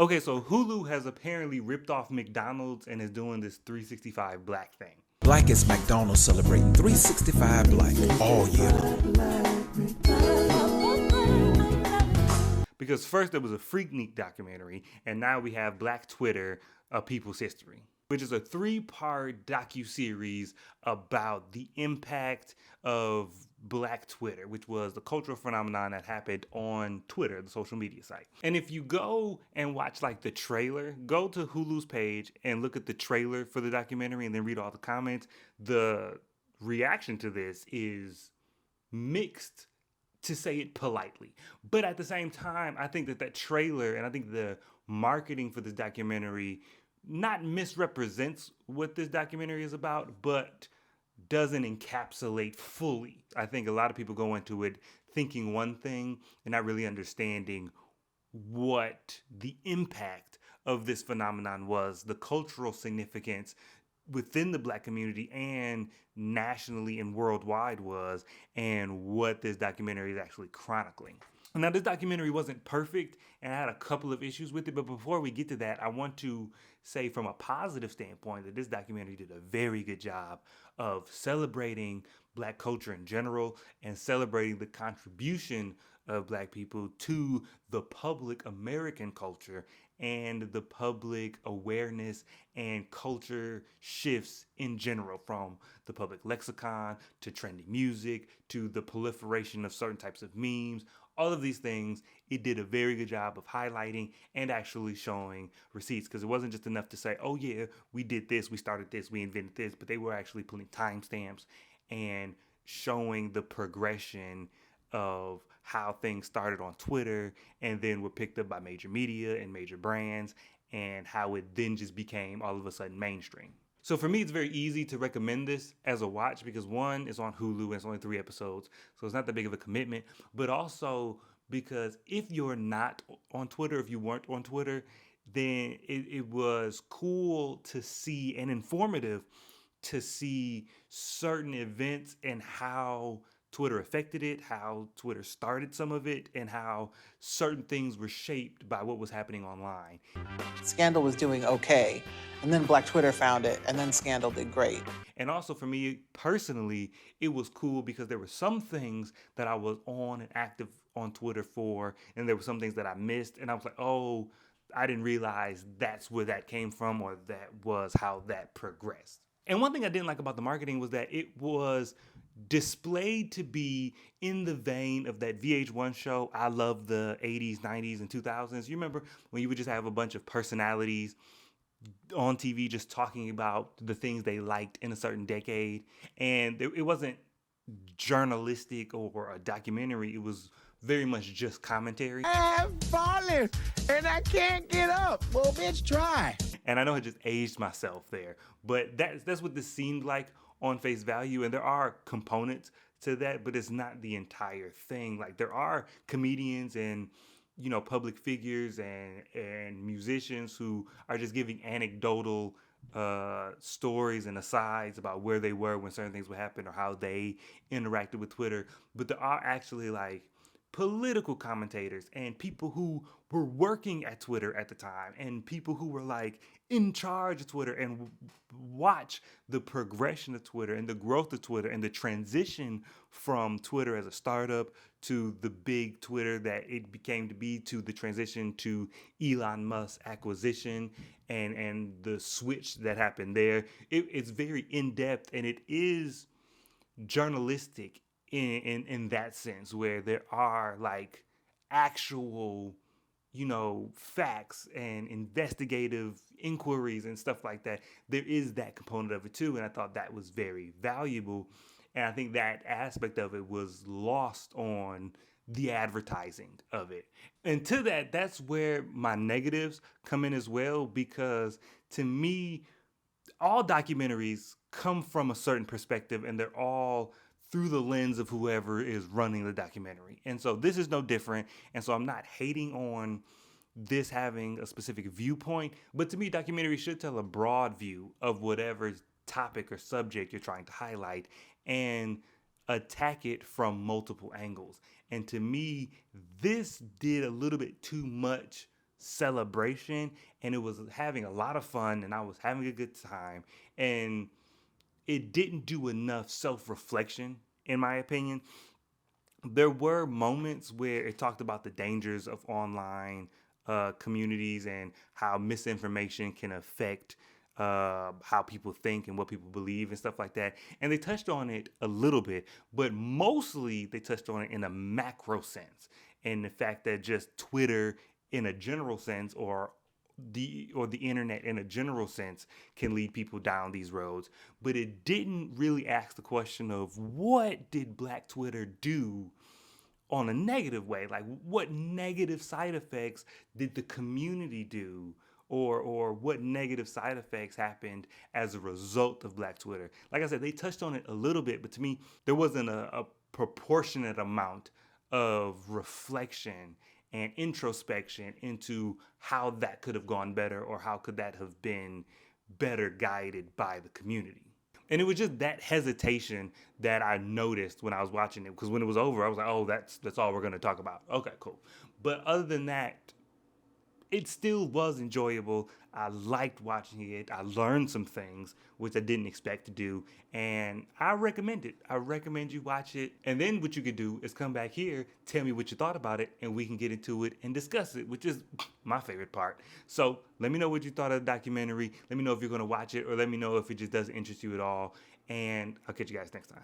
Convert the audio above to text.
Okay, so Hulu has apparently ripped off McDonald's and is doing this 365 Black thing. Blackest McDonald's celebrating 365 Black all year long. Because first there was a Freaknik documentary, and now we have Black Twitter, A People's History, which is a 3-part docuseries about the impact of Black Twitter, which was the cultural phenomenon that happened on Twitter, the social media site. And if you go and watch like the trailer, go to Hulu's page and look at the trailer for the documentary and then read all the comments. The reaction to this is mixed, to say it politely. But at the same time, I think that trailer and I think the marketing for this documentary not misrepresents what this documentary is about, but doesn't encapsulate fully. I think a lot of people go into it thinking one thing and not really understanding what the impact of this phenomenon was, the cultural significance within the Black community and nationally and worldwide was, and what this documentary is actually chronicling. Now, this documentary wasn't perfect, and I had a couple of issues with it, but before we get to that, I want to say from a positive standpoint that this documentary did a very good job of celebrating Black culture in general and celebrating the contribution of Black people to the public American culture and the public awareness and culture shifts in general, from the public lexicon to trendy music to the proliferation of certain types of memes. All of these things, it did a very good job of highlighting and actually showing receipts, because it wasn't just enough to say, oh yeah, we did this, we started this, we invented this, but they were actually putting timestamps and showing the progression of how things started on Twitter and then were picked up by major media and major brands, and how it then just became all of a sudden mainstream. So for me, it's very easy to recommend this as a watch because one, it's on Hulu and it's only 3 episodes, so it's not that big of a commitment, but also because if you're not on Twitter, if you weren't on Twitter, then it was cool to see and informative to see certain events and how Twitter affected it, how Twitter started some of it, and how certain things were shaped by what was happening online. Scandal was doing okay, and then Black Twitter found it, and then Scandal did great. And also for me personally, it was cool because there were some things that I was on and active on Twitter for, and there were some things that I missed, and I was like, oh, I didn't realize that's where that came from, or that was how that progressed. And one thing I didn't like about the marketing was that it was displayed to be in the vein of that VH1 show, I Love the 80s, 90s, and 2000s. You remember when you would just have a bunch of personalities on TV just talking about the things they liked in a certain decade. And it wasn't journalistic or a documentary. It was very much just commentary. I'm falling and I can't get up. Well, bitch, try. And I know I just aged myself there, but that's what this seemed like on face value. And there are components to that, but it's not the entire thing. Like, there are comedians and, you know, public figures and musicians who are just giving anecdotal stories and asides about where they were when certain things would happen or how they interacted with Twitter. But there are actually like political commentators and people who were working at Twitter at the time and people who were like in charge of Twitter and watch the progression of Twitter and the growth of Twitter and the transition from Twitter as a startup to the big Twitter that it became to be, to the transition to Elon Musk's acquisition and the switch that happened there. It's very in-depth, and it is journalistic in that sense, where there are like actual, you know, facts and investigative inquiries and stuff like that. There is that component of it too, and I thought that was very valuable. And I think that aspect of it was lost on the advertising of it. And to that, that's where my negatives come in as well, because to me, all documentaries come from a certain perspective, and they're all through the lens of whoever is running the documentary. And so this is no different. And so I'm not hating on this having a specific viewpoint, but to me, documentaries should tell a broad view of whatever topic or subject you're trying to highlight and attack it from multiple angles. And to me, this did a little bit too much celebration, and it was having a lot of fun, and I was having a good time. And it didn't do enough self-reflection, in my opinion. There were moments where it talked about the dangers of online communities and how misinformation can affect how people think and what people believe and stuff like that. And they touched on it a little bit, but mostly they touched on it in a macro sense, and the fact that just Twitter in a general sense, or the internet in a general sense, can lead people down these roads. But it didn't really ask the question of, what did Black Twitter do on a negative way? Like, what negative side effects did the community do, or what negative side effects happened as a result of Black Twitter? Like I said, they touched on it a little bit, but to me, there wasn't a proportionate amount of reflection and introspection into how that could have gone better, or how could that have been better guided by the community. And it was just that hesitation that I noticed when I was watching it, because when it was over, I was like, oh, that's all we're going to talk about. Okay, cool. But other than that, it still was enjoyable. I liked watching it. I learned some things, which I didn't expect to do. And I recommend it. I recommend you watch it. And then what you could do is come back here, tell me what you thought about it, and we can get into it and discuss it, which is my favorite part. So let me know what you thought of the documentary. Let me know if you're going to watch it, or let me know if it just doesn't interest you at all. And I'll catch you guys next time.